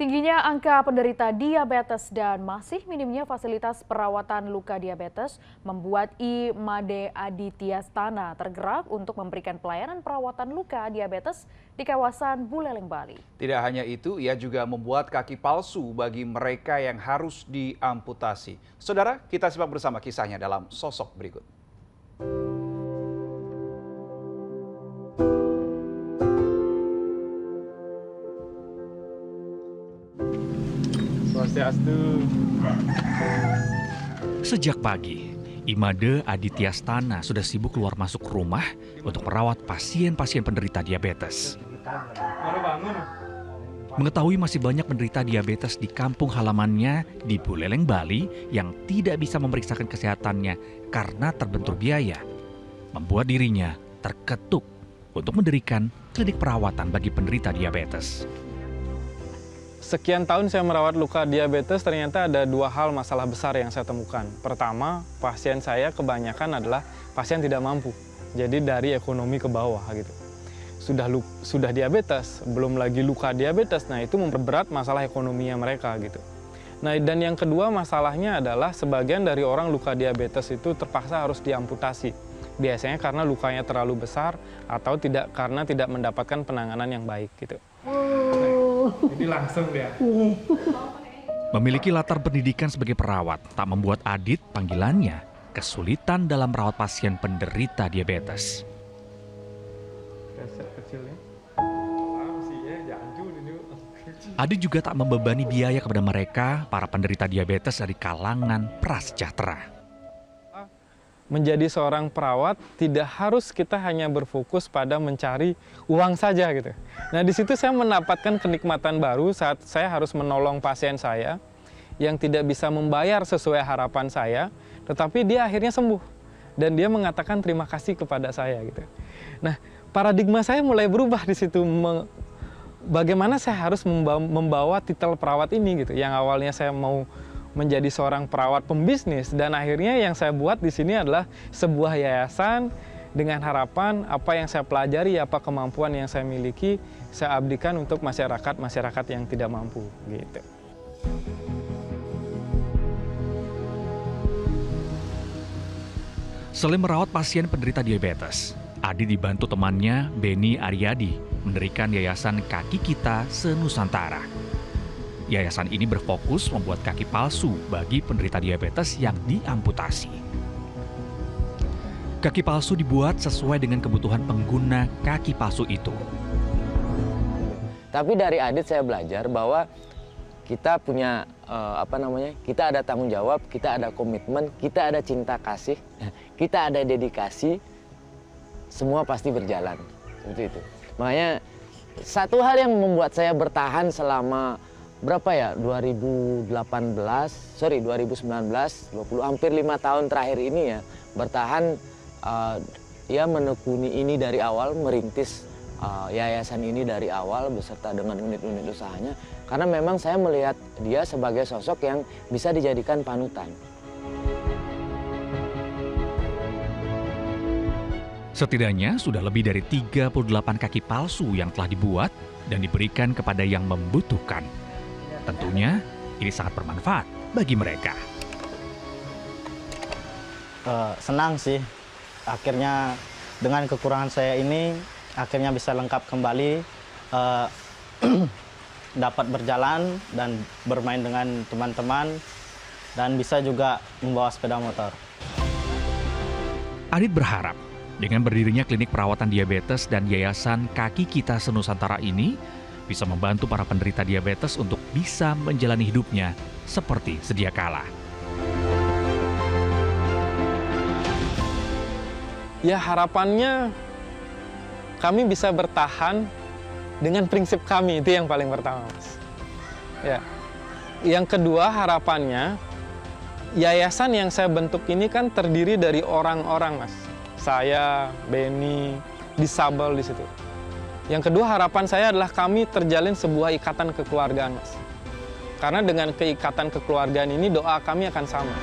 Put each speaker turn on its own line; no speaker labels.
Tingginya angka penderita diabetes dan masih minimnya fasilitas perawatan luka diabetes membuat Imade Adityastana tergerak untuk memberikan pelayanan perawatan luka diabetes di kawasan Buleleng, Bali.
Tidak hanya itu, ia juga membuat kaki palsu bagi mereka yang harus diamputasi. Saudara, kita simak bersama kisahnya dalam sosok berikut.
Sejak pagi, Imade Adityastana sudah sibuk keluar masuk rumah untuk merawat pasien-pasien penderita diabetes. Mengetahui masih banyak penderita diabetes di kampung halamannya di Buleleng, Bali yang tidak bisa memeriksakan kesehatannya karena terbentur biaya, membuat dirinya terketuk untuk mendirikan klinik perawatan bagi penderita diabetes.
Sekian tahun saya merawat luka diabetes, ternyata ada dua hal masalah besar yang saya temukan. Pertama, pasien saya kebanyakan adalah pasien tidak mampu. Jadi dari ekonomi ke bawah gitu. Sudah diabetes, belum lagi luka diabetes, nah itu memperberat masalah ekonominya mereka gitu. Nah, dan yang kedua masalahnya adalah sebagian dari orang luka diabetes itu terpaksa harus diamputasi. Biasanya karena lukanya terlalu besar atau karena tidak mendapatkan penanganan yang baik gitu.
Jadi langsung dia.
Memiliki latar pendidikan sebagai perawat tak membuat Adit panggilannya kesulitan dalam merawat pasien penderita diabetes. Adit juga tak membebani biaya kepada mereka, para penderita diabetes dari kalangan prasejahtera.
Menjadi seorang perawat tidak harus kita hanya berfokus pada mencari uang saja gitu. Nah, di situ saya mendapatkan kenikmatan baru saat saya harus menolong pasien saya yang tidak bisa membayar sesuai harapan saya, tetapi dia akhirnya sembuh dan dia mengatakan terima kasih kepada saya gitu. Nah, paradigma saya mulai berubah di situ. Bagaimana saya harus membawa titel perawat ini gitu. Yang awalnya saya mau menjadi seorang perawat pembisnis, dan akhirnya yang saya buat di sini adalah sebuah yayasan dengan harapan apa yang saya pelajari, apa kemampuan yang saya miliki, saya abdikan untuk masyarakat yang tidak mampu gitu.
Selain merawat pasien penderita diabetes, Adi dibantu temannya Beni Aryadi mendirikan Yayasan Kaki Kita Se-Nusantara. Yayasan ini berfokus membuat kaki palsu bagi penderita diabetes yang diamputasi. Kaki palsu dibuat sesuai dengan kebutuhan pengguna kaki palsu itu.
Tapi dari Adit saya belajar bahwa kita punya kita ada tanggung jawab, kita ada komitmen, kita ada cinta kasih, kita ada dedikasi, semua pasti berjalan. Seperti itu. Makanya satu hal yang membuat saya bertahan selama 2019, 20 hampir 5 tahun terakhir ini ya, bertahan menekuni ini dari awal, merintis yayasan ini dari awal beserta dengan unit-unit usahanya, karena memang saya melihat dia sebagai sosok yang bisa dijadikan panutan.
Setidaknya sudah lebih dari 38 kaki palsu yang telah dibuat dan diberikan kepada yang membutuhkan. Tentunya ini sangat bermanfaat bagi mereka.
Senang sih, akhirnya dengan kekurangan saya ini, akhirnya bisa lengkap kembali, dapat berjalan dan bermain dengan teman-teman, dan bisa juga membawa sepeda motor.
Adit berharap dengan berdirinya klinik perawatan diabetes dan Yayasan Kaki Kita Se-Nusantara ini bisa membantu para penderita diabetes untuk bisa menjalani hidupnya seperti sedia kala.
Ya, harapannya kami bisa bertahan dengan prinsip kami, itu yang paling pertama, Mas. Ya. Yang kedua, harapannya yayasan yang saya bentuk ini kan terdiri dari orang-orang, Mas. Saya, Beni, disabel di situ. Yang kedua, harapan saya adalah kami terjalin sebuah ikatan kekeluargaan, Mas. Karena dengan keikatan kekeluargaan ini, doa kami akan sama.